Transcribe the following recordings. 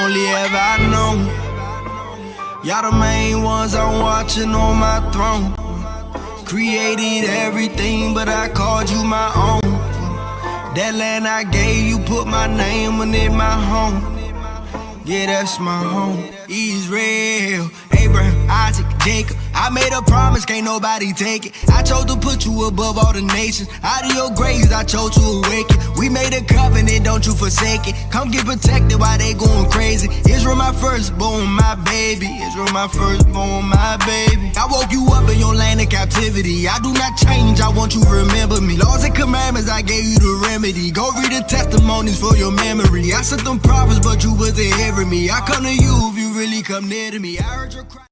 only ever I know. Y'all the main ones I'm watching on my throne. Created everything, but I called you my own. That land I gave you, put my name on it, my home. Yeah, that's my home. Israel, Abraham, Isaac, Jacob. I made a promise, can't nobody take it. I chose to put you above all the nations. Out of your graves, I chose to awaken. We made a covenant, don't you forsake it. Come get protected while they going crazy. Israel, my firstborn, my baby. Israel, my firstborn, my baby. I woke you up in your land of captivity. I do not change, I want you to remember me. Laws and commandments, I gave you the remedy. Go read the testimonies for your memory. I sent them prophets, but you wasn't hearing me. I come to you if you really come near to me. I heard your cry.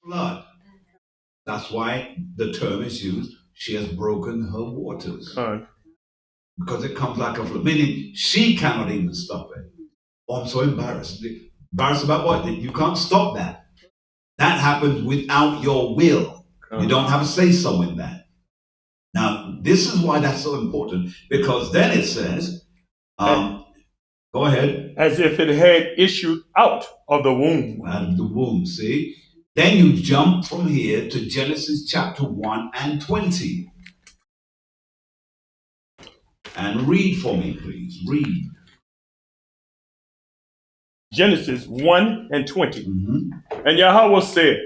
Flood. That's why the term is used. She has broken her waters. Because it comes like a flood. Meaning she cannot even stop it. Oh, I'm so embarrassed. Embarrassed about what? You can't stop that. That happens without your will. You don't have a say-so in that. Now, this is why that's so important. Because then it says, go ahead. As if it had issued out of the womb. Out of the womb, see? Then you jump from here to Genesis chapter 1 and 20. And read for me, please. Read. Genesis 1 and 20. And Yahweh said,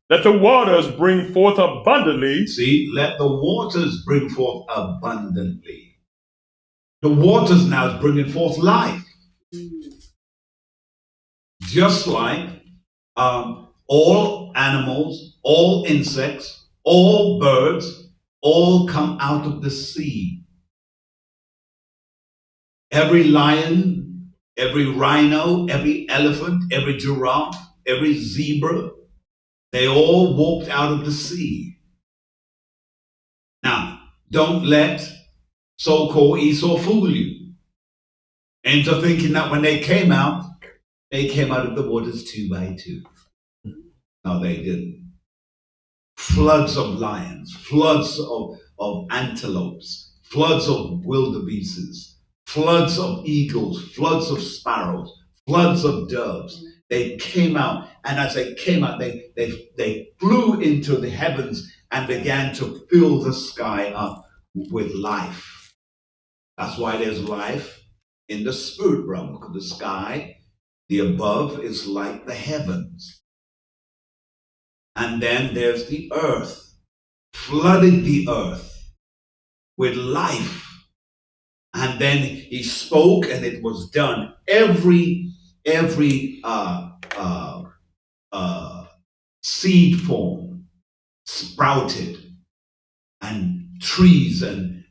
let the waters bring forth abundantly. See, let the waters bring forth abundantly. The waters now is bringing forth life. Just like all animals, all insects, all birds, all come out of the sea. Every lion, every rhino, every elephant, every giraffe, every zebra, they all walked out of the sea. Now, don't let so-called Esau fool you into thinking that when they came out of the waters 2 by 2. No, they didn't. Floods of lions, floods of antelopes, floods of wildebeests, floods of eagles, floods of sparrows, floods of doves. They came out, and as they came out, they flew into the heavens and began to fill the sky up with life. That's why there's life in the spirit realm, because the sky, the above, is like the heavens. And then there's the earth, flooded the earth with life. And then he spoke and it was done. Every seed form sprouted, and trees and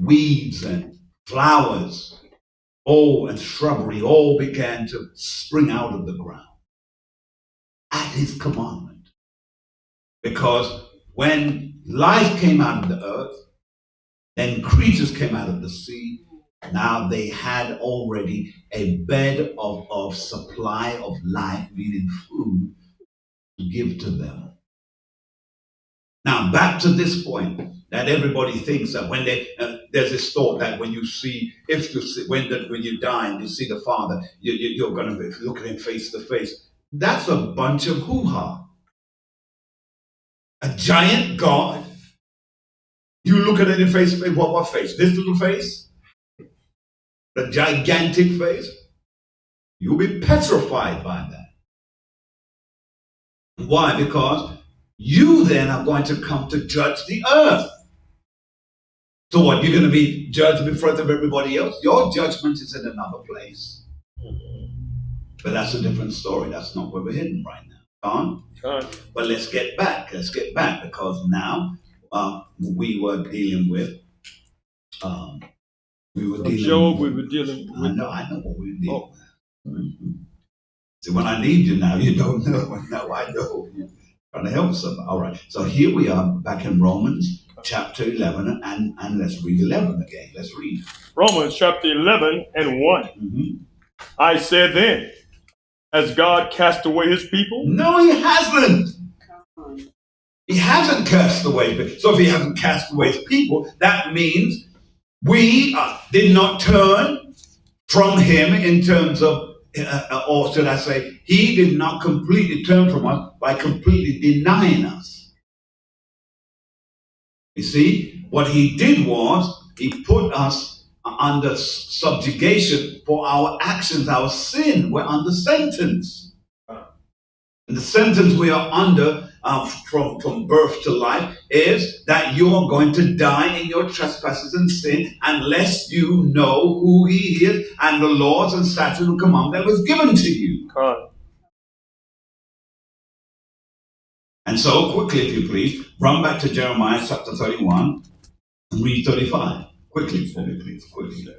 weeds and flowers, and shrubbery all began to spring out of the ground at his commandment. Because when life came out of the earth, then creatures came out of the sea. Now they had already a bed of supply of life, meaning food, to give to them. Now back to this point that everybody thinks that when there's this thought that when you die and you see the Father, you're going to look at him face to face. That's a bunch of hoo-ha. A giant God. You look at it in face to face. What face? This little face? The gigantic face? You'll be petrified by that. Why? Because you then are going to come to judge the earth. So what? You're going to be judged in front of everybody else? Your judgment is in another place. But that's a different story. That's not where we're heading right now. But let's get back. Because now we were dealing with Job. We were dealing with. I know what we were dealing with. See, when I need you now, you don't know. Now I know. You're trying to help somebody. All right. So here we are back in Romans chapter 11, and let's read 11 again. Let's read. Romans chapter 11 and 1. I said then, has God cast away his people? No, he hasn't. He hasn't cast away. So if he hasn't cast away his people, that means we did not turn from him in terms of, or should I say, he did not completely turn from us by completely denying us. You see, what he did was he put us under subjugation for our actions, our sin. We're under sentence. And the sentence we are under from birth to life is that you are going to die in your trespasses and sin unless you know who he is and the laws and statutes and commandments that was given to you. And so, quickly, if you please, run back to Jeremiah chapter 31 and read 35. Quickly for me, please. Quickly.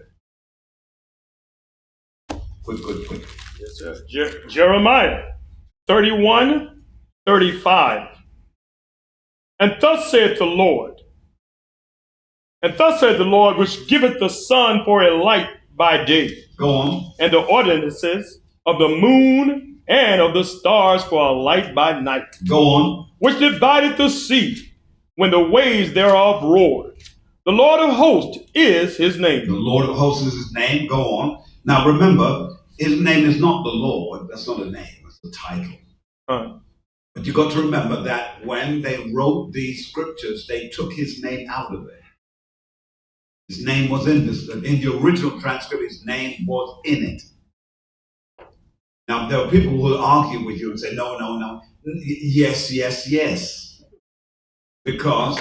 Quick. Yes, sir. Jeremiah 31:35. And thus saith the Lord, which giveth the sun for a light by day. Go on. And the ordinances of the moon and of the stars for a light by night. Go on. Which divideth the sea when the waves thereof roared. The Lord of hosts is his name. The Lord of hosts is his name. Go on. Now remember, his name is not the Lord. That's not a name. It's a title. But you got to remember that when they wrote these scriptures, they took his name out of it. His name was in this. In the original transcript, his name was in it. Now, there are people who will argue with you and say, no. Yes. Because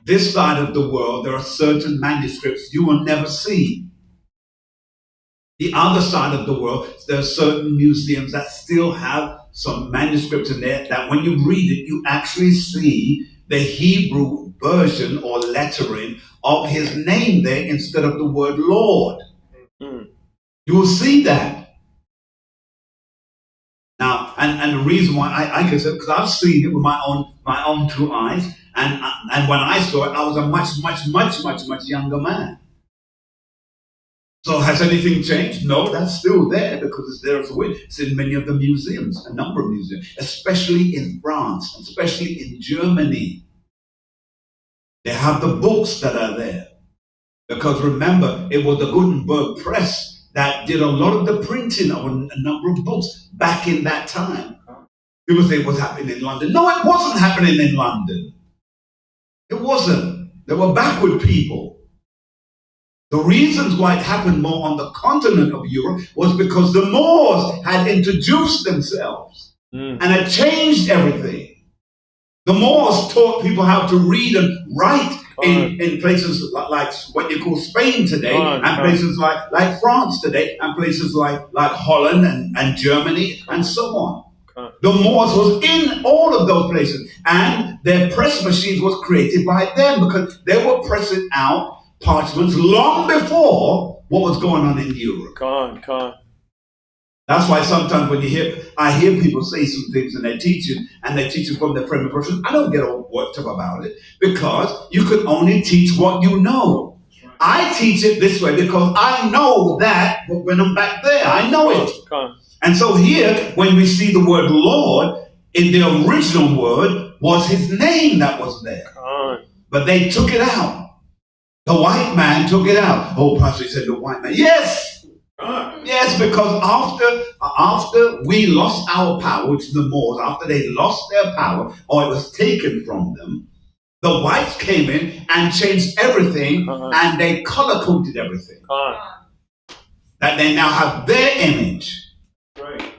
this side of the world, there are certain manuscripts you will never see. The other side of the world, there are certain museums that still have some manuscripts in there that when you read it, you actually see the Hebrew version or lettering of his name there instead of the word Lord. You will see that. Now, and the reason why I can say, because I've seen it with my own two eyes, and when I saw it, I was a much younger man. So has anything changed? No, that's still there because it's there as a witness. It's in many of the museums, a number of museums, especially in France, especially in Germany. They have the books that are there. Because remember, it was the Gutenberg press that did a lot of the printing of a number of books back in that time. People say it was happening in London. No, it wasn't happening in London. It wasn't. They were backward people. The reasons why it happened more on the continent of Europe was because the Moors had introduced themselves and had changed everything. The Moors taught people how to read and write in places like what you call Spain today, and places like France today, and places like Holland and Germany and so on. The Moors was in all of those places, and their press machines was created by them because they were pressing out parchments long before what was going on in Europe. That's why sometimes when I hear people say some things and they're teaching from their frame of reference, I don't get all worked up about it because you can only teach what you know. I teach it this way because I know that when I'm back there, I know it. And so here, when we see the word Lord, in the original word was his name that was there. But they took it out. The white man took it out. Oh, Pastor, he said the white man. Yes. Yes, because after we lost our power, which is the Moors, after they lost their power, or it was taken from them, the whites came in and changed everything, and they color-coded everything. That they now have their image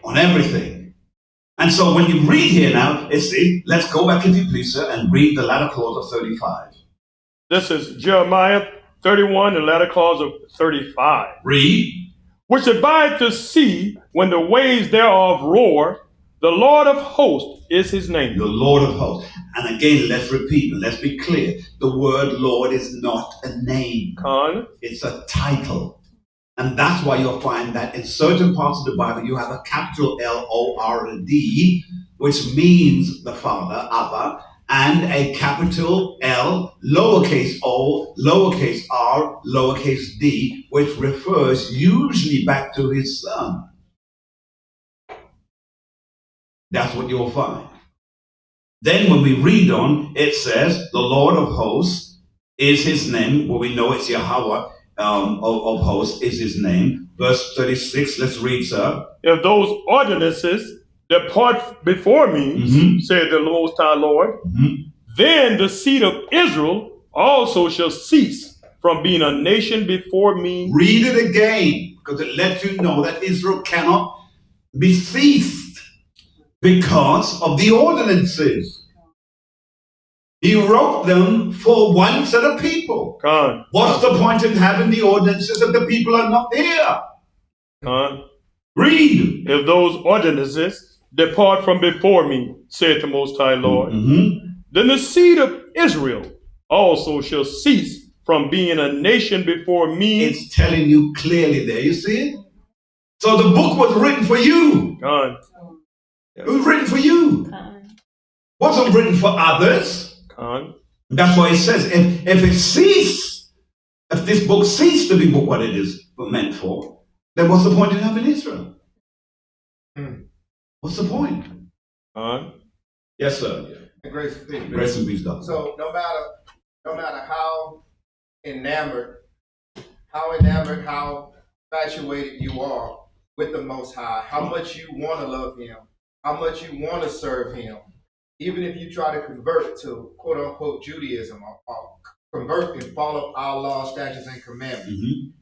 on everything. And so when you read here now, let's go back if you please, sir, and read the latter clause of 35. This is Jeremiah 31, the latter clause of 35. Read. Which divide the sea when the waves thereof roar. The Lord of hosts is his name. The Lord of hosts. And again, let's repeat and let's be clear. The word Lord is not a name. It's a title. And that's why you'll find that in certain parts of the Bible, you have a capital Lord, which means the Father, Abba. and a capital L, lowercase o, lowercase r, lowercase d, which refers usually back to his son. That's what you'll find. Then when we read on, it says, the Lord of hosts is his name. Well, we know it's Yahweh of hosts is his name. Verse 36, let's read, sir. If those ordinances depart before me, said the Most High Lord, then the seed of Israel also shall cease from being a nation before me. Read it again, because it lets you know that Israel cannot be ceased because of the ordinances. He wrote them for one set of people. What's the point in having the ordinances if the people are not here? Read. If those ordinances depart from before me, saith the Most High Lord, then the seed of Israel also shall cease from being a nation before me. It's telling you clearly there, you see it? So the book was written for you. It was written for you. Wasn't written for others. That's why it says, if it ceased, if this book ceased to be what it is meant for, then what's the point in having Israel? What's the point? Yes, sir. Grace and peace. Grace and peace, Doctor. So no matter how enamored, how infatuated you are with the Most High, how much you want to love him, how much you want to serve him, even if you try to convert to quote unquote Judaism or convert and follow our laws, statutes, and commandments,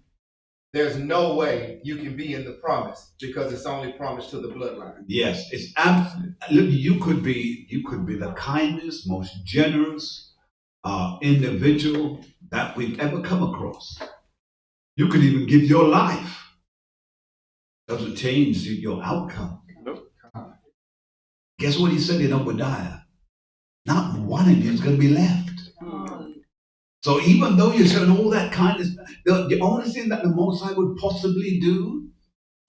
there's no way you can be in the promise because it's only promised to the bloodline. Yes, it's look, you could be the kindest, most generous individual that we've ever come across. You could even give your life. Doesn't change your outcome. Guess what he said in Obadiah? Not one of you is going to be left. So even though you're showing all that kindness, the only thing that the Most High would possibly do,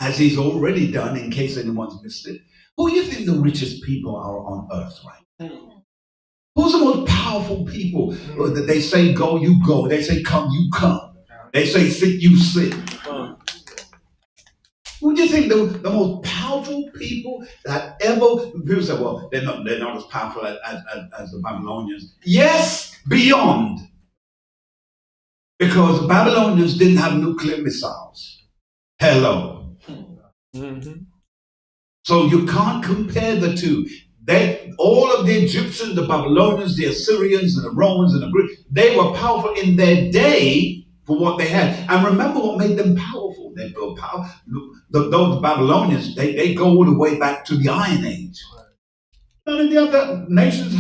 as he's already done, in case anyone's missed it, who do you think the richest people are on earth right now? Who's the most powerful people? That they say go, you go. They say come, you come. They say sit, you sit. Who do you think the most powerful people that ever? People say, well, they're not as powerful as the Babylonians. Yes, beyond. Because the Babylonians didn't have nuclear missiles. Hello. So you can't compare the two. All of the Egyptians, the Babylonians, the Assyrians, and the Romans, and the Greeks, they were powerful in their day for what they had. And remember what made them powerful. They built power. Those Babylonians, they go all the way back to the Iron Age. None of the other nations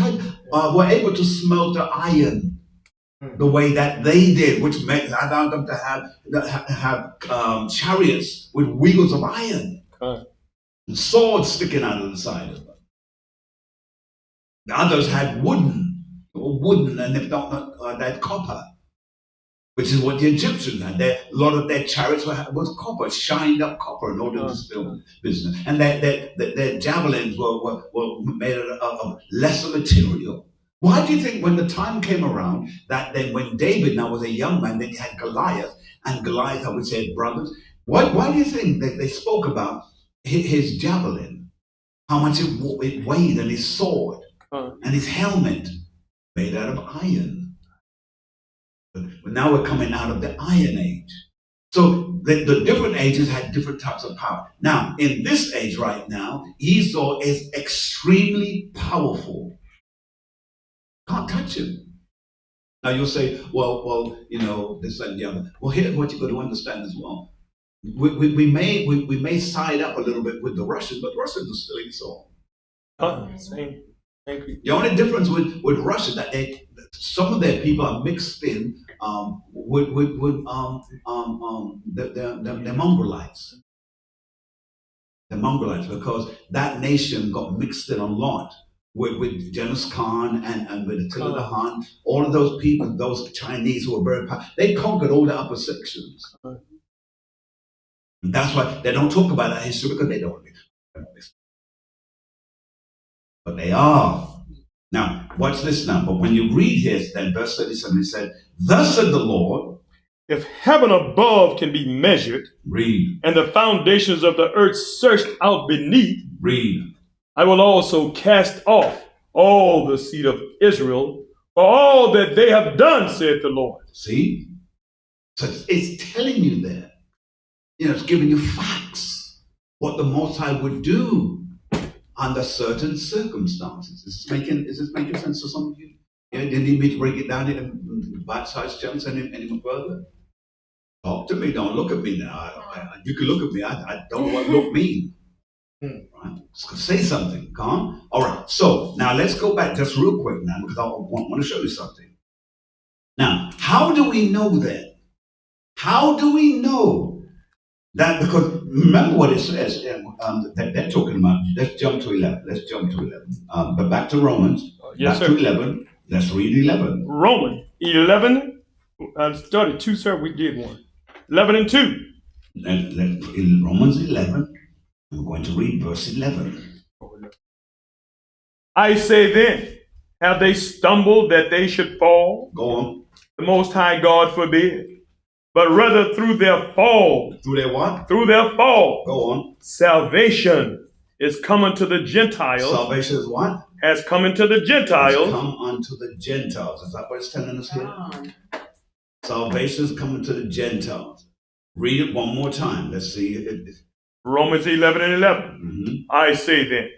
were able to smelt the iron the way that they did, which allowed them to have chariots with wheels of iron, and swords sticking out of the side of them. The others had wooden, and if not, they had copper, which is what the Egyptians had. A lot of their chariots was copper, shined up copper in order to still business. And their javelins were made of lesser material. Why do you think when the time came around that then when David now was a young man, then he had Goliath, and Goliath, I would say, had brothers. Why do you think that they spoke about his javelin, how much it weighed, and his sword, and his helmet made out of iron? But now we're coming out of the Iron Age. So the different ages had different types of power. Now, in this age right now, Esau is extremely powerful. Can't touch him. Now you'll say, well, this and the other. Well, here's what you've got to understand as well. We may side up a little bit with the Russians, but Russians are still Esau. Same. Thank you. The only difference with Russia that some of their people are mixed in with the Mongolites. The Mongolites, because that nation got mixed in a lot with Genghis Khan and with Attila the Hun. All of those people, those Chinese who were very powerful, they conquered all the upper sections. And that's why they don't talk about that history, because they don't. But they are. Now, watch this now. But when you read here, then verse 37, it said, thus said the Lord. If heaven above can be measured, Read. and the foundations of the earth searched out beneath, Read. I will also cast off all the seed of Israel for all that they have done, saith the Lord. See? So it's telling you there. It's giving you facts. What the Most High would do under certain circumstances. Is this making sense to some of you? Yeah, you need me to break it down in bite-sized chunks any further? Talk to me. Don't look at me now. You can look at me. I don't know what look means. Right? Say something. Come on. All right. So now let's go back just real quick now because I want to show you something. Now, how do we know that? How do we know that? Because remember what it says that they're talking about. Let's jump to 11. But back to Romans. Yes, back sir. to 11. Let's read 11. Romans 11. I started 2, sir. We did 1. 11 and 2. In Romans 11, I'm going to read verse 11. I say then, have they stumbled that they should fall? Go on. The Most High God forbid. But rather through their fall. Through their what? Through their fall. Go on. Salvation is coming to the Gentiles. Salvation is what? Has come into the Gentiles. Has come unto the Gentiles. Is that what it's telling us here? Salvation is coming to the Gentiles. Read it one more time. Let's see. Romans 11 and 11. Mm-hmm. I say then,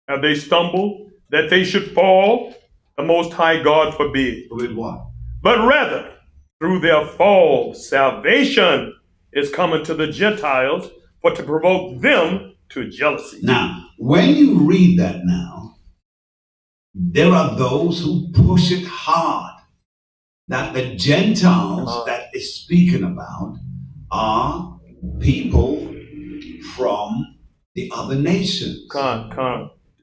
have they stumbled that they should fall? The Most High God forbid. With what? But rather, through their fall, salvation is coming to the Gentiles for to provoke them to jealousy. Now, when you read that now, there are those who push it hard that the Gentiles that is speaking about are people from the other nations.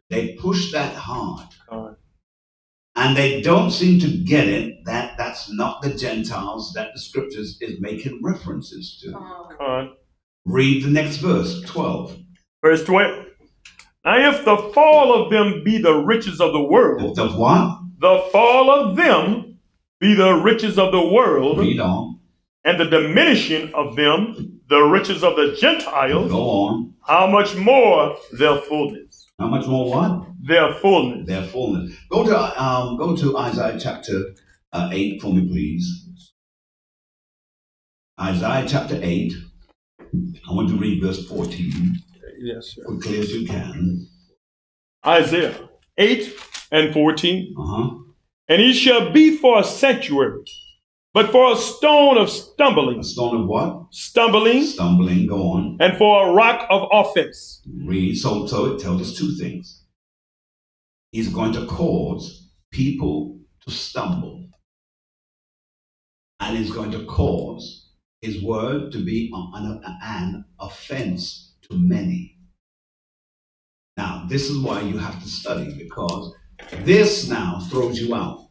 They push that hard. And they don't seem to get it that that's not the Gentiles that the scriptures is making references to. Read the next verse, 12. Verse 12. Now if the fall of them be the riches of the world. The what? The fall of them be the riches of the world. Read on. And the diminishing of them, the riches of the Gentiles. Go on. How much more their fullness? How much more what? Their fullness. Their fullness. Go to Isaiah chapter 8 for me, please. Isaiah chapter 8. I want to read verse 14. Yes, sir. Quickly as you can. Isaiah 8 and 14. And he shall be for a sanctuary, but for a stone of stumbling. A stone of what? Stumbling. Stumbling, go on. And for a rock of offense. Read. So it tells us two things. He's going to cause people to stumble. And he's going to cause his word to be an offense to many. Now, this is why you have to study, because this now throws you out.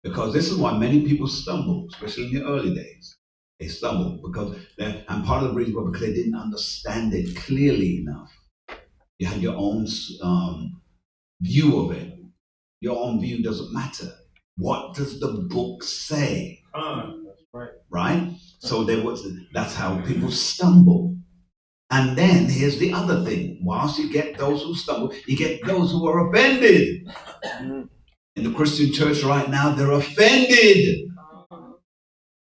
Because this is why many people stumble, especially in the early days. They stumble because and part of the reason was because they didn't understand it clearly enough. You had your own view of it. Your own view doesn't matter. What does the book say? That's right. Right? So that's how people stumble. And then here's the other thing. Whilst you get those who stumble, you get those who are offended. In the Christian church right now, they're offended.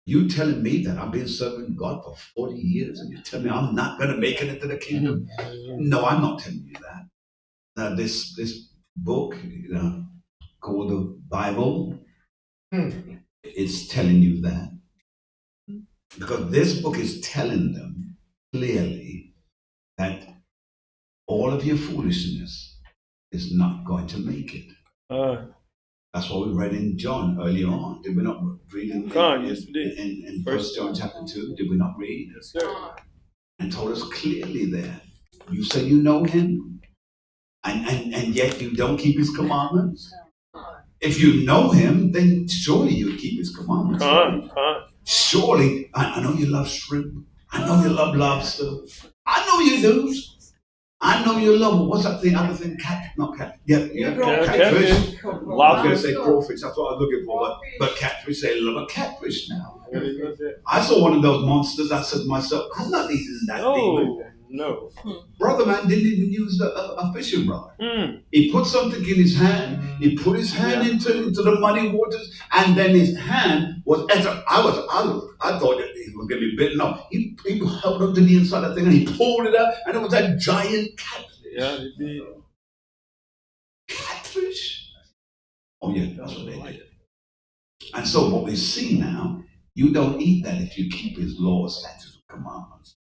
You telling me that I've been serving God for 40 years and you tell me I'm not going to make it into the kingdom? No, I'm not telling you that. This book, called the Bible, it's telling you that. Because this book is telling them clearly that all of your foolishness is not going to make it. That's what we read in John earlier on. Did we not read in 1 John chapter 2? Did we not read? Yes, sir. And told us clearly there. You say you know him, and yet you don't keep his commandments. If you know him, then surely you keep his commandments. Surely, I know you love shrimp. I know you love lobster. I know you do. I know you love it. What's that thing? Other thing? Not cat. Yeah, catfish. Catfish. I was going to say crawfish. That's what I was looking for. But catfish, they love a catfish now. I saw one of those monsters. I said to myself, I'm not eating that thing. No. Brother man didn't even use a fishing rod. He put something in his hand. He put his hand into the muddy waters, and then his hand was. I thought that he was going to be bitten off. He held up to the inside of the thing and he pulled it out, and it was a giant catfish. Yeah, it did. Catfish? Oh yeah, that's what they did. And so what we see now, you don't eat that if you keep his laws, statutes, and commandments.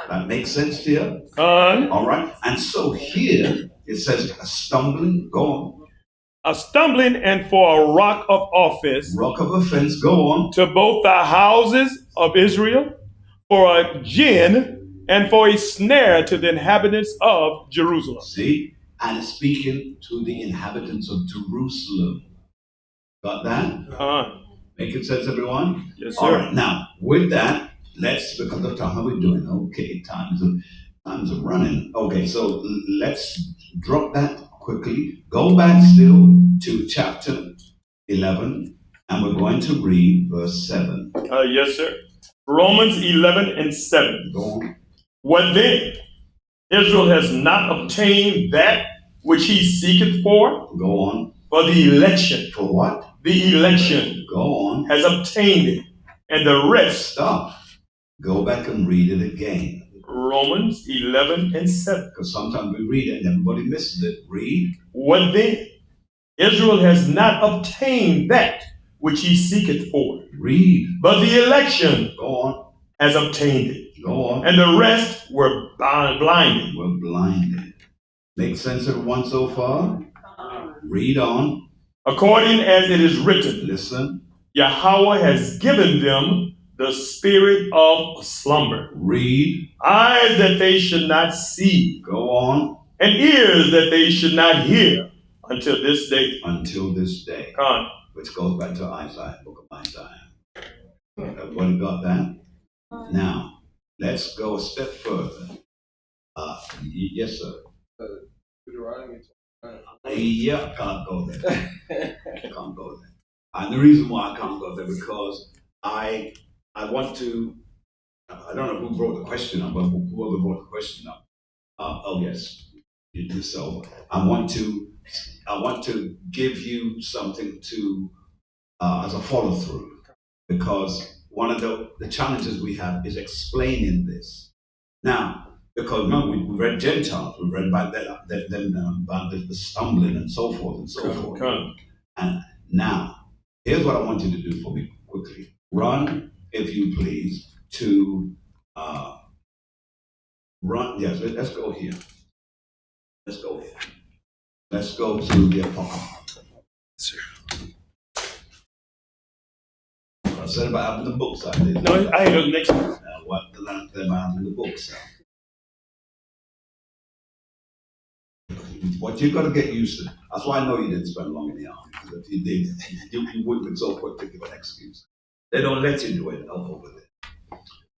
That makes sense to you? All right. And so here it says a stumbling, go on. A stumbling and for a rock of offense. Rock of offense, go on. To both the houses of Israel, for a gin and for a snare to the inhabitants of Jerusalem. See? And it's speaking to the inhabitants of Jerusalem. Got that? Making sense, everyone? Yes, sir. All right. Now, with that, let's, because of time, how are we doing? Okay, times are running. Okay, so let's drop that quickly. Go back still to chapter 11, and we're going to read verse 7. Yes, sir. Romans 11 and 7. Go on. What then? Israel has not obtained that which he seeketh for. Go on. For the election. For what? The election. Go on. Has obtained it. And the rest. Stop. Go back and read it again. Romans 11 and 7. Because sometimes we read it and everybody misses it. Read. What then? Israel has not obtained that which he seeketh for. Read. But the election. Go on. Has obtained it. Go on. And the rest were blinded. Were blinded. Make sense, everyone, so far? Read on. According as it is written. Listen. Yahweh has given them the spirit of slumber. Read. Eyes that they should not see. Go on. And ears that they should not hear until this day. Until this day. Which goes back to Isaiah, book of Isaiah. Everybody got that? Now, let's go a step further. Yes, sir. Yeah, can't go there. Can't go there. And the reason why I can't go there because I want to. I don't know who brought the question up, but whoever brought the question up. Oh yes, you do so. I want to give you something to as a follow through because one of the challenges we have is explaining this now. Because remember, we read Gentiles, we read about about the stumbling and so forth and so forth. And now, here's what I want you to do for me quickly. Run, if you please, to yes, let's go here. Let's go here. Let's go to the Apocrypha. Sir. I said about having the books out there. No, I had the next one. What the last them having the books out. What you got to get used to. That's why I know you didn't spend long in the army. Because if you did, you wouldn't be so quick to give an excuse. They don't let you do it over there.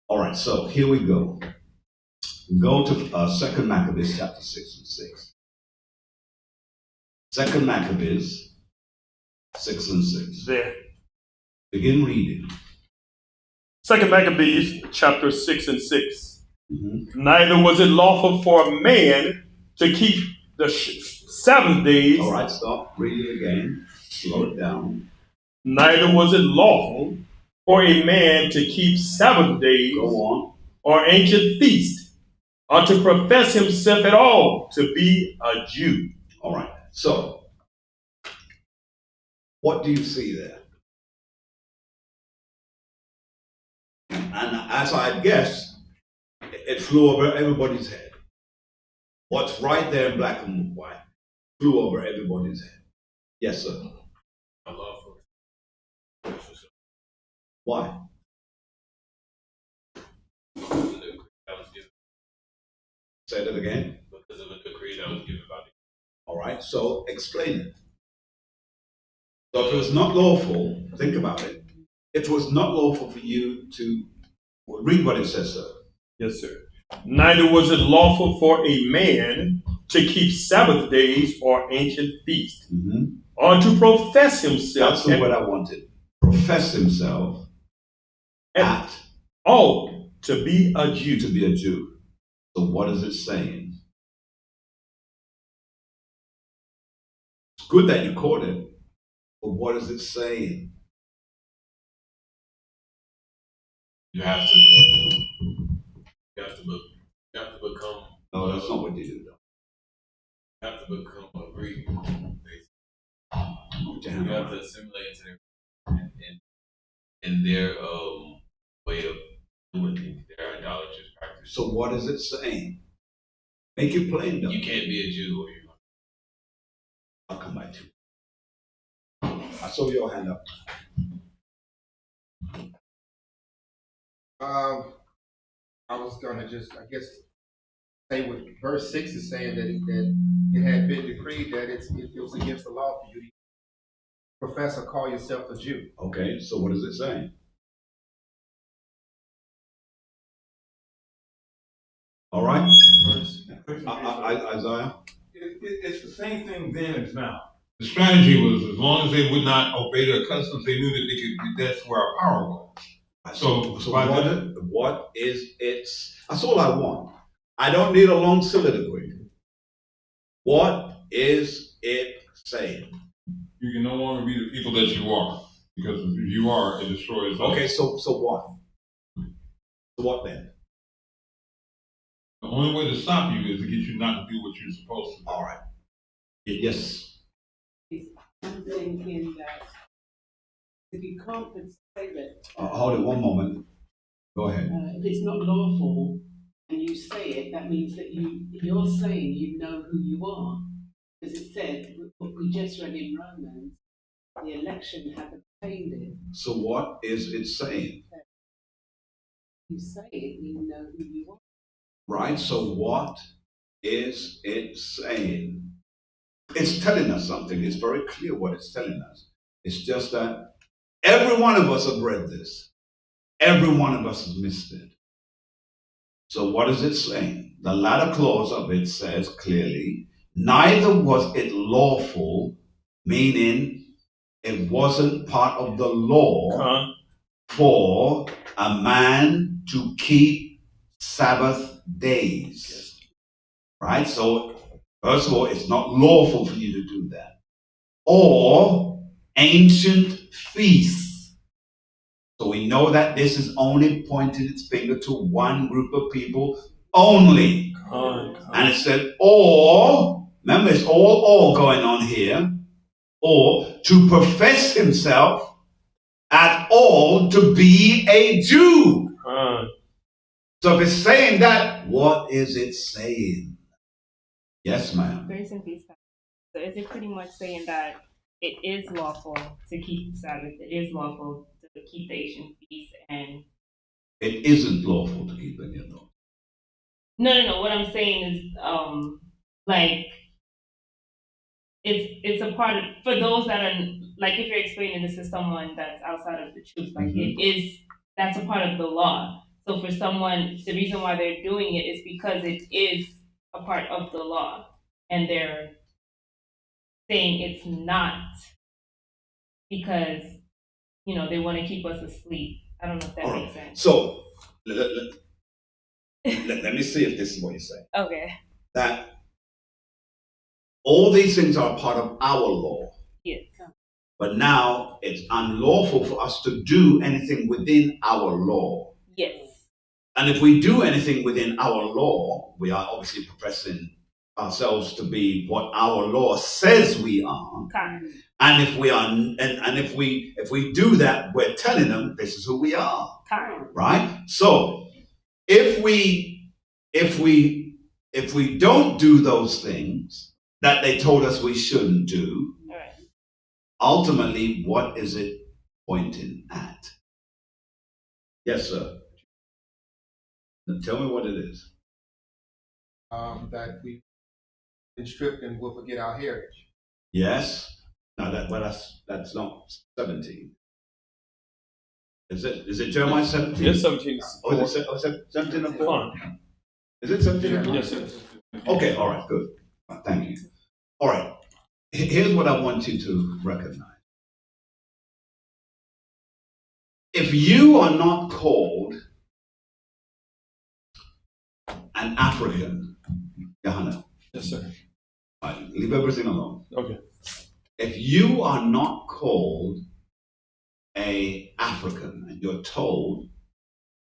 All right, so here we go. Go to 2 Maccabees chapter 6 and 6. 2 Maccabees 6 and 6. There. Begin reading. 2 Maccabees chapter 6 and 6. Mm-hmm. Neither was it lawful for a man to keep the Sabbath days. All right, stop. Read it again. Slow it down. Neither was it lawful for a man to keep Sabbath days. Go on. Or ancient feast, or to profess himself at all to be a Jew. All right. So, what do you see there? And as I guess, it flew over everybody's head. What's right there in black and white flew over everybody's head. Yes, sir. Why? Say that again. Because of a decree that was given by the. All right, so explain it. So if it was not lawful, think about it. If it was not lawful for you to read what it says, sir. Yes, sir. Neither was it lawful for a man to keep Sabbath days or ancient feasts, or to profess himself. That's the word I wanted. Profess himself at all to be a Jew. To be a Jew. So what is it saying? It's good that you caught it, but what is it saying? You have to become. No, that's not what they do, though. You have to become a Greek. You have to assimilate to their in their way of doing things, their idolatrous practice. So what is it saying? Make it plain, though. You can't be a Jew or you're not. I'll come back to you. I saw your hand up. I was gonna just, I guess, say what verse 6 is saying, that it had been decreed that it was against the law for you to profess or call yourself a Jew. Okay, so what is it saying? All right. Isaiah? It's the same thing then as now. The strategy was, as long as they would not obey their customs, they knew that they could. That's where our power was. So what is it? That's all I want. I don't need a long soliloquy. What is it saying? You can no longer be the people that you are, because if you are, it destroys us. Okay, so what? So what then? The only way to stop you is to get you not to do what you're supposed to do. All right. Yes. I'm thinking that if you can't say that. Hold it one moment. Go ahead. If it's not lawful and you say it, that means that you're saying you know who you are. Because it said, what we just read in Romans, the election have obtained it. So what is it saying? You say it, you know who you are. Right, so what is it saying? It's telling us something. It's very clear what it's telling us. It's just that every one of us have read this. Every one of us has missed it. So what is it saying? The latter clause of it says clearly, neither was it lawful, meaning it wasn't part of the law for a man to keep Sabbath days. Right? So, first of all, it's not lawful for you to do that. Or ancient feasts. So we know that this is only pointing its finger to one group of people only. And it said, or, remember it's all going on here, or to profess himself at all to be a Jew. So if it's saying that, what is it saying? Yes, ma'am. Grace and peace. So is it pretty much saying that it is lawful to keep Sabbath? It is lawful to keep the ancient feast, and it isn't lawful to keep any of those. No. What I'm saying is, like, it's a part of, for those that are, like, if you're explaining this to someone that's outside of the truth, like, that's a part of the law. So for someone, the reason why they're doing it is because it is a part of the law, and they're saying it's not because, they want to keep us asleep. I don't know if that makes sense. So let me see if this is what you're saying. Okay. That all these things are part of our law. Yes. But now it's unlawful for us to do anything within our law. Yes. And if we do anything within our law, we are obviously professing ourselves to be what our law says we are. Okay. And if we are, and if we do that, we're telling them this is who we are. Okay. Right? So if we don't do those things that they told us we shouldn't do, right, ultimately, what is it pointing at? Yes, sir. Now tell me what it is. That we've been stripped and will forget our heritage. Yes. Now that's not 17. Is it Jeremiah 17? Yes, 17. Oh, is it 17 or 4? Is it 17 Yes, sir. Okay, all right, good. Thank you. All right, here's what I want you to recognize. If you are not called an African, Johanna, Yes, sir. all right, leave everything alone. Okay. If you are not called a African and you're told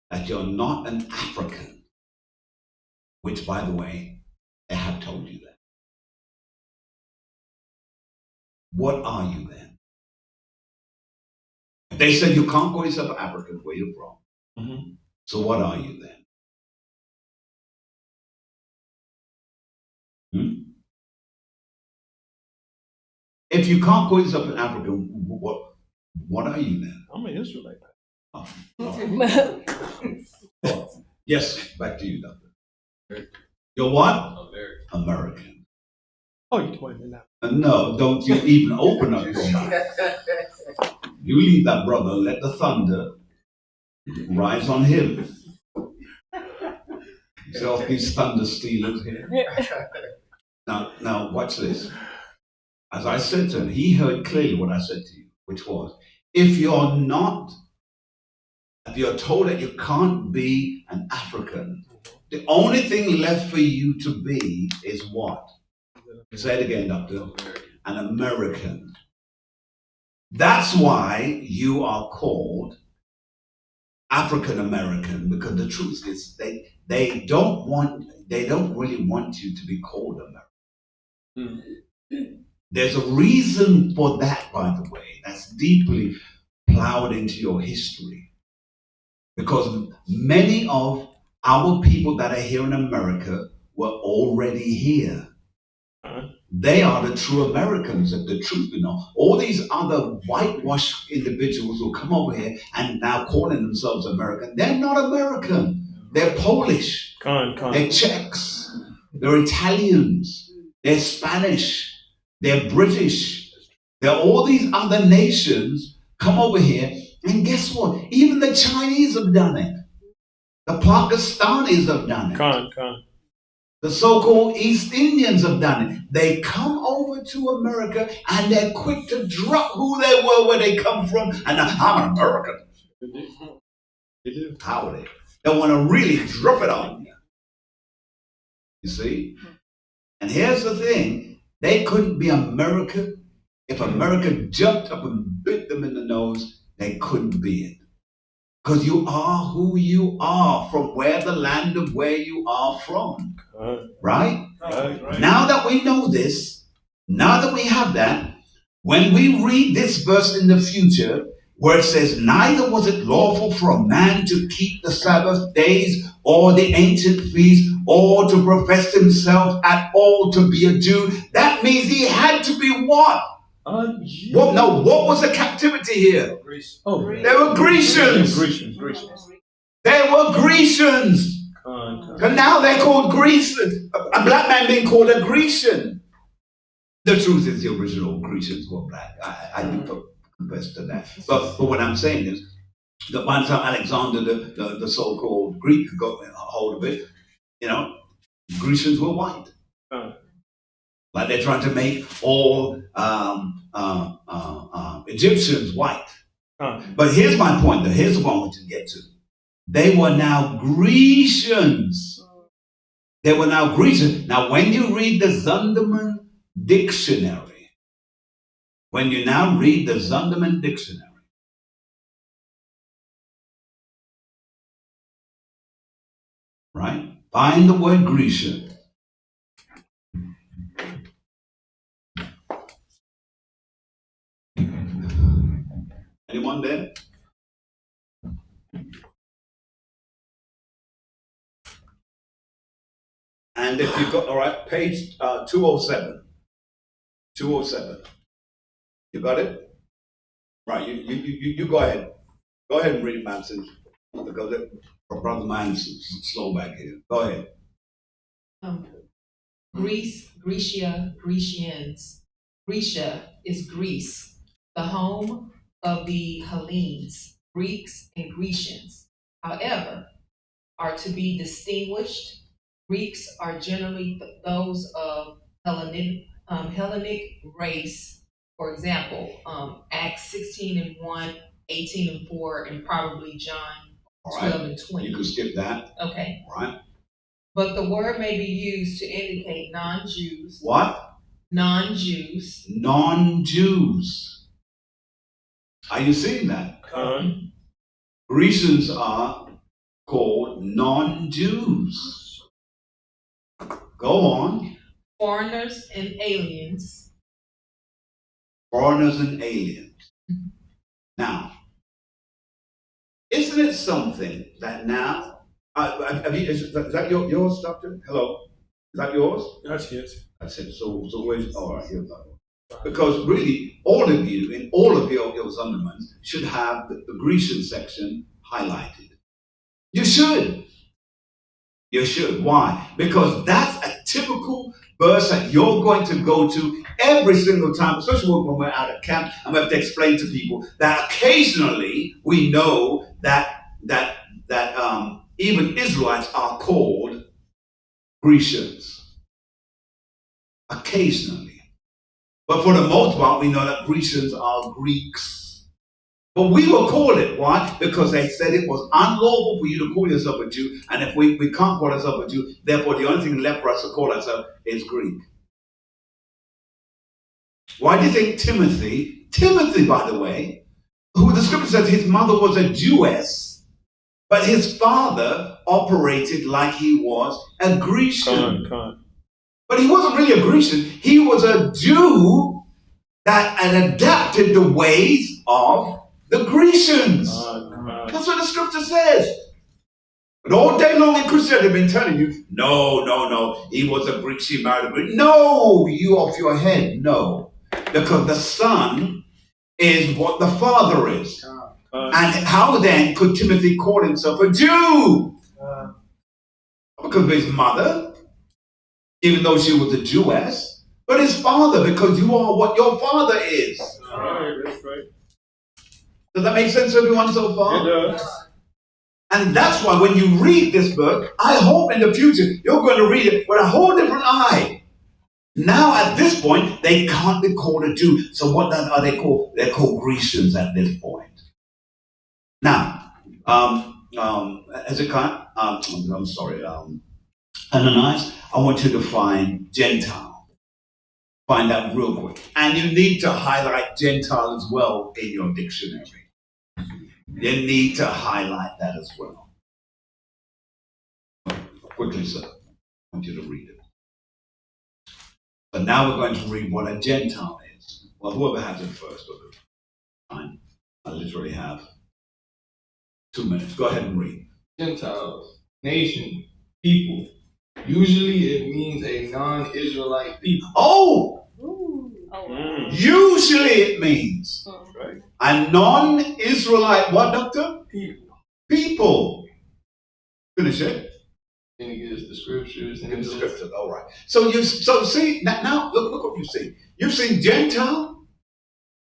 that you're not an African, which by the way, they have told you that. What are you then? If they said you can't call yourself an African, where you're from. Mm-hmm. So what are you then? If you can't call yourself an African, what are you then? I'm an Israelite. Oh. Yes, back to you, Doctor. You're what? American. Oh, you told me now. No, don't you even open up your mouth. You leave that brother, let the thunder rise on him. You see all these thunder stealers here? Now, watch this. As I said to him, he heard clearly what I said to you, which was, if you're told that you can't be an African, the only thing left for you to be is what? Say it again, Doctor. An American. That's why you are called African American, because the truth is they don't really want you to be called American. There's a reason for that, by the way, that's deeply plowed into your history. Because many of our people that are here in America were already here. They are the true Americans, if the truth you know. All these other whitewashed individuals who come over here and now calling themselves American, they're not American. They're Polish. They're Czechs. They're Italians. They're Spanish. They're British. They're all these other nations come over here, and guess what? Even the Chinese have done it. The Pakistanis have done it. The so-called East Indians have done it. They come over to America and they're quick to drop who they were, where they come from, and I'm an American. They do. How are they? They want to really drop it on you. You see? And here's the thing. They couldn't be American. If America jumped up and bit them in the nose, they couldn't be it. Because you are who you are, from where the land of where you are from. Right? Now that we know this, now that we have that, when we read this verse in the future, where it says, neither was it lawful for a man to keep the Sabbath days or the ancient feasts or to profess himself at all to be a Jew, that means he had to be what? What was the captivity here? They were Grecians. They were Grecians. Because now they're called Grecians. A black man being called a Grecian. The truth is the original Grecians were black. I do confess to that. But what I'm saying is that by the time Alexander, the so-called Greek, got a hold of it, Grecians were white. Like they're trying to make all Egyptians white. But here's my point, though. Here's what I want you to get to. They were now Grecians. They were now Grecians. Now, when you read the Zondervan Dictionary, right? Find the word Grecian. Anyone there? And if you got, all right, page 207. 207. You got it? Right, you go ahead. Go ahead and read it, man, since brother mine's slow back here. Go ahead. Greece, Grecia, Grecians. Grecia is Greece, the home of the Hellenes. Greeks and Grecians, however, are to be distinguished. Greeks are generally those of Hellenic race. For example, Acts 16:1, 18:4, and probably John 12:20. You could skip that. Okay. All right. But the word may be used to indicate non-Jews. What? Non-Jews. Non-Jews. Are you seeing that? Grecians are called non-Jews. Go on. Foreigners and aliens. Foreigners and aliens. Now, isn't it something that now, is that yours, Doctor? Hello? Is that yours? That's yes. That's it. So where's, all right, here's that one. Because really, all of you, in all of your Zondermans, should have the Grecian section highlighted. You should. You should. Why? Because that's a typical verse that you're going to go to every single time, especially when we're out at camp and we have to explain to people that occasionally we know that even Israelites are called Grecians. Occasionally. But for the most part, we know that Grecians are Greeks. But we will call it. Why? Because they said it was unlawful for you to call yourself a Jew. And if we can't call ourselves a Jew, therefore the only thing left for us to call ourselves is Greek. Why do you think Timothy, by the way, who the scripture says his mother was a Jewess, but his father operated like he was a Grecian. But he wasn't really a Grecian. He was a Jew that had adapted the ways of the Grecians. That's what the scripture says. But all day long in Christianity, they've been telling you, no, he was a Greek, she married a Greek. No, you off your head, no. Because the son is what the father is. And how then could Timothy call himself a Jew? Because of his mother, even though she was a Jewess, but his father, because you are what your father is. That's right. Does that make sense to everyone so far? It does. And that's why when you read this book, I hope in the future you're going to read it with a whole different eye. Now at this point, they can't be called a Jew. So what are they called? They're called Grecians at this point. Now, Hezekiah, I'm sorry, Ananias, I want you to find Gentile. Find that real quick. And you need to highlight Gentile as well in your dictionary. You need to highlight that as well. Quickly, sir. I want you to read it. But now we're going to read what a Gentile is. Well, whoever has it first, fine. I literally have 2 minutes. Go ahead and read. Gentiles, nation, people. Usually it means a non-Israelite people. Oh! Usually it means Right. a non-Israelite, what, doctor? People. Finish it. Then it gives the scriptures. And In the scriptures, all right. So see, now look what you've seen. You've seen Gentile,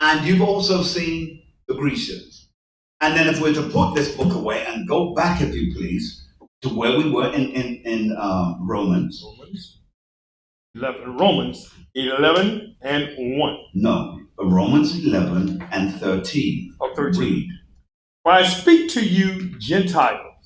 and you've also seen the Grecians. And then if we're to put this book away and go back, if you please, to where we were in Romans. Romans 11 and 1. No, Romans 11 and 13. Or 13. Read. For I speak to you Gentiles,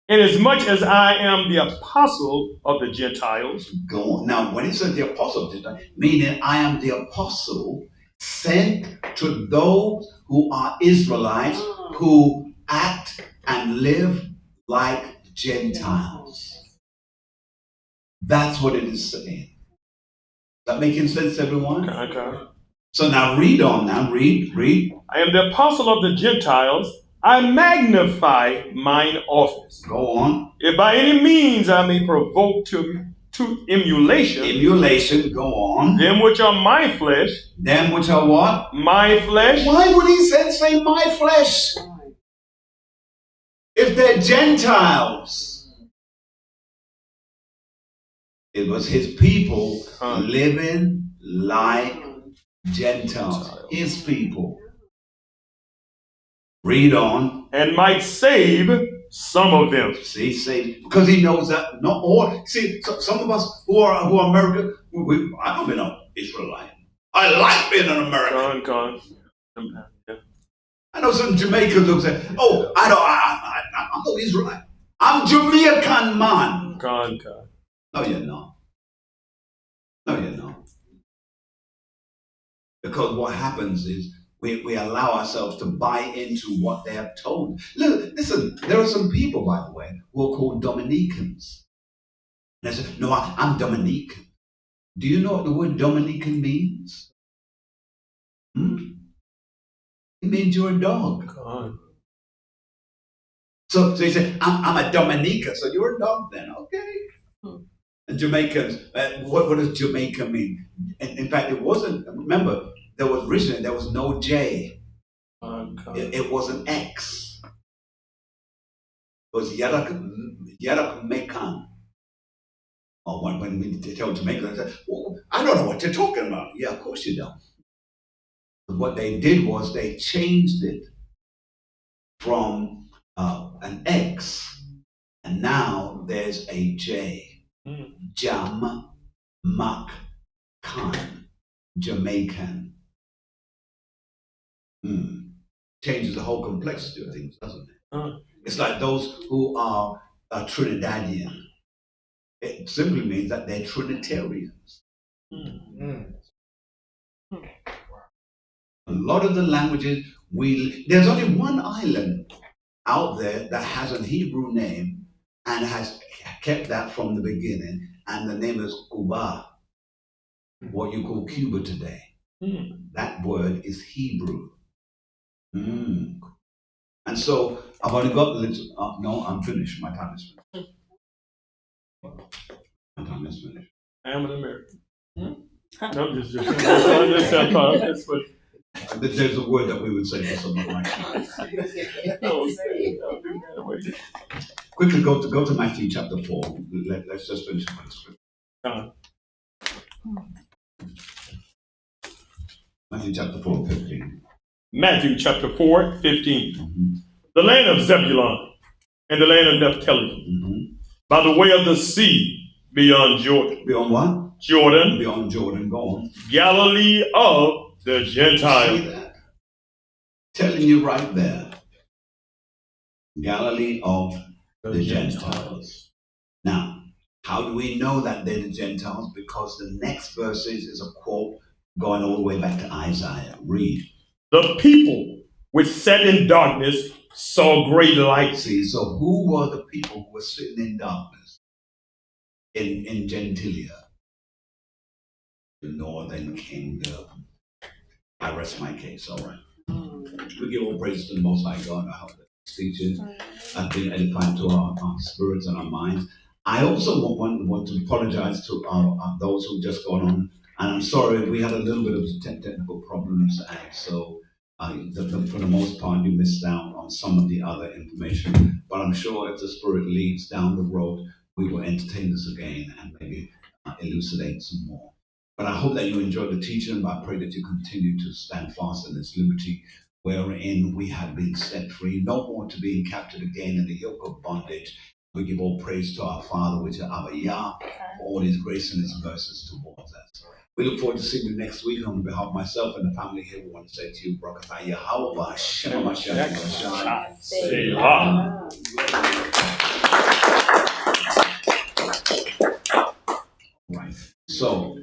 inasmuch as I am the apostle of the Gentiles. Go on. Now, when it says the apostle of Gentiles, meaning I am the apostle sent to those who are Israelites who act and live like Gentiles. That's what it is saying. Is that making sense, everyone? Okay. So now read on. Now read. I am the apostle of the Gentiles. I magnify mine office. Go on. If by any means I may provoke to emulation. Emulation. Go on. Them which are my flesh. Them which are what? My flesh. Why would he say my flesh? If they're Gentiles. It was his people living like Gentiles. His people. Read on. And might save some of them. See, say, because he knows that not all. See, some of us who are American, I don't mean an Israelite. I like being an American. I know some Jamaicans who say, "Oh, I'm no Israelite. I'm Jamaican man." No, you're not. No, you're not. Because what happens is we allow ourselves to buy into what they have told. Look, listen, there are some people, by the way, who are called Dominicans. And they say, "No, I'm Dominican." Do you know what the word Dominican means? It means you're a dog. So you say, I'm a Dominican, so you're a dog then, okay. And Jamaicans, what does Jamaica mean? In fact, it wasn't, remember, there was no J. It was an X. It was Yarak Mekan. Or when we tell Jamaicans, I said, "Well, I don't know what you're talking about." Yeah, of course you don't. But what they did was they changed it from an X, and now there's a J. Jam, Mak, Khan, Jamaican. Changes the whole complexity of things, doesn't it? It's like those who are Trinidadian. It simply means that they're Trinitarians. A lot of the languages there's only one island out there that has a Hebrew name and has kept that from the beginning, and the name is Cuba, what you call Cuba today. That word is Hebrew. And so I've only got no, I'm finished. My time is finished. My time is finished. I am an American. No, just there's a word that we would say for someone like that. Quickly go to Matthew chapter 4. Let's just finish the scripture. Matthew chapter 4, 15. Matthew chapter 4, 15. The land of Zebulun and the land of Naphtali, by the way of the sea beyond Jordan. Beyond what? Jordan. Beyond Jordan, go on. Galilee of the Gentiles. See that? Telling you right there. Galilee of the Gentiles. Now, how do we know that they're the Gentiles? Because the next verse is a quote going all the way back to Isaiah. Read. The people which sat in darkness saw great light. See, so who were the people who were sitting in darkness in Gentilia? The northern kingdom. I rest my case, all right. We give all praise to the Most High God. I hope that this teaching has been edifying to our spirits and our minds. I also want to apologize to those who just gone on. And I'm sorry, we had a little bit of technical problems, and so for the most part, you missed out on some of the other information. But I'm sure if the Spirit leads down the road, we will entertain this again and maybe elucidate some more. But I hope that you enjoyed the teaching. I pray that you continue to stand fast in this liberty wherein we have been set free, no more to being captured again in the yoke of bondage. We give all praise to our Father, which is Abba Yah, for all His grace and His mercies towards us. We look forward to seeing you next week. On behalf of myself and the family here, we want to say to you, Barakatah Yahweh, Shem HaMashiach, Selah. Right. So